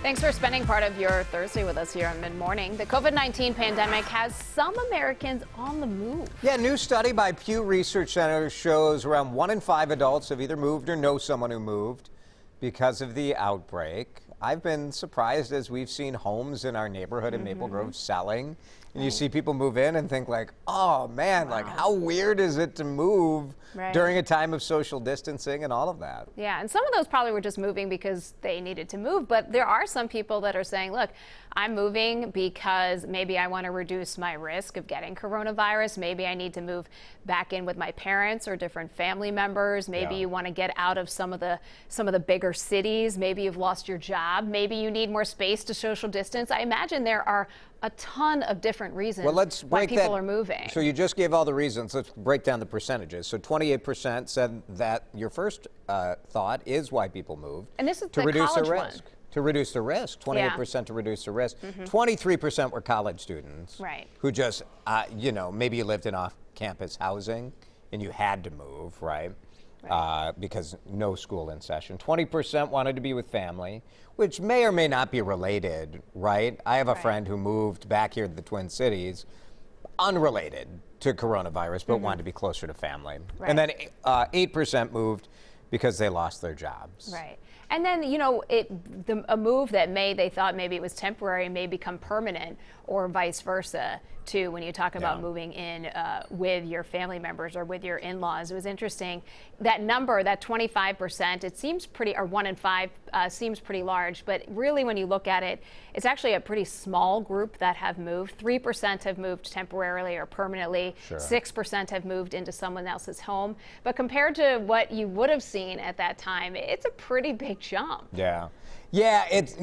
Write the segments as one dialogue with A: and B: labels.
A: Thanks for spending part of your Thursday with us here on Mid Morning. The COVID-19 pandemic has some Americans on the move.
B: Yeah, a new study by Pew Research Center shows around 1 in 5 adults have either moved or know someone who moved because of the outbreak. I've been surprised as we've seen homes in our neighborhood in Maple Grove selling. And you see people move in and think like, oh man, like how weird is it to move during a time of social distancing and all of that?
A: Yeah, and some of those probably were just moving because they needed to move, but there are some people that are saying, look, I'm moving because maybe I want to reduce my risk of getting coronavirus. Maybe I need to move back in with my parents or different family members. Maybe you want to get out of some of the bigger cities. Maybe you've lost your job. Maybe you need more space to social distance. I imagine there are a ton of different reasons why people are moving.
B: So you just gave all the reasons. Let's break down the percentages. So 28% said that your first thought is why people moved.
A: And this is
B: to
A: the
B: reduce the
A: college
B: risk.
A: one.
B: To reduce the risk, 28% to reduce the risk. 23% were college students who just, maybe you lived in off-campus housing and you had to move, right? Because no school in session. 20% wanted to be with family, which may or may not be related, right? I have a friend who moved back here to the Twin Cities, unrelated to coronavirus, but wanted to be closer to family. And then 8% moved because they lost their jobs.
A: Right. And then, a move that they thought maybe it was temporary may become permanent, or vice versa, too, when you talk about moving in with your family members or with your in-laws. It was interesting. That number, that 25%, it seems pretty, or 1 in 5 seems pretty large, but really when you look at it, it's actually a pretty small group that have moved. 3% have moved temporarily or permanently. 6% have moved into someone else's home. But compared to what you would have seen at that time, it's a pretty big jump.
B: Yeah, it's,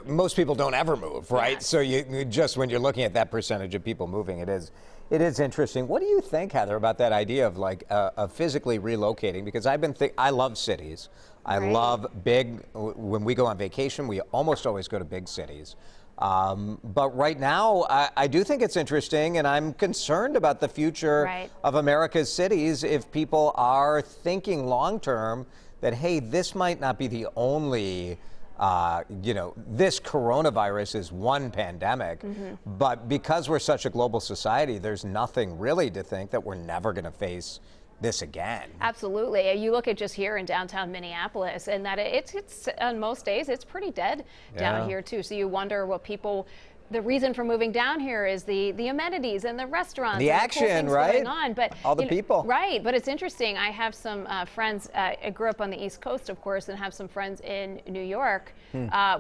B: most people don't ever move, right? So you just, when you're looking at that percentage of people moving, it is interesting. What do you think, Heather, about that idea of of physically relocating? Because I love cities. I love when we go on vacation, we almost always go to big cities. But right now, I do think it's interesting, and I'm concerned about the future of America's cities if people are thinking long-term that, hey, this might not be the only, this coronavirus is one pandemic, but because we're such a global society, there's nothing really to think that we're never going to face this again.
A: Absolutely. You look at just here in downtown Minneapolis, and that it's on most days, it's pretty dead down here, too. So you wonder what the reason for moving down here is the amenities and the restaurants,
B: the action,
A: cool things going on, but
B: all the people,
A: But it's interesting. I have some friends. I grew up on the East Coast, of course, and have some friends in New York,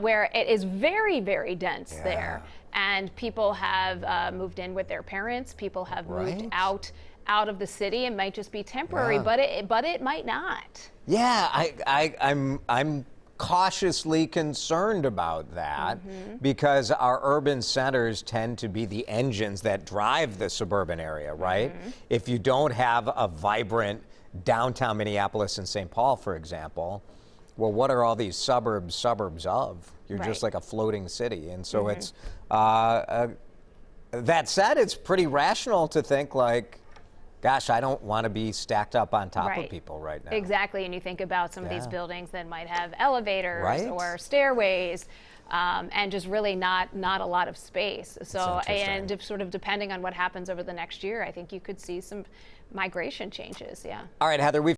A: where it is very, very dense there, and people have moved in with their parents. People have moved out of the city. It might just be temporary, but it might not.
B: Yeah, I'm cautiously concerned about that because our urban centers tend to be the engines that drive the suburban area, right? If you don't have a vibrant downtown Minneapolis and St. Paul, for example, well, what are all these suburbs of? You're just like a floating city. And so it's, that said, it's pretty rational to think like, gosh, I don't want to be stacked up on top of people right now.
A: Exactly, and you think about some of these buildings that might have elevators or stairways, and just really not a lot of space. So, and sort of depending on what happens over the next year, I think you could see some migration changes. All
B: right, Heather,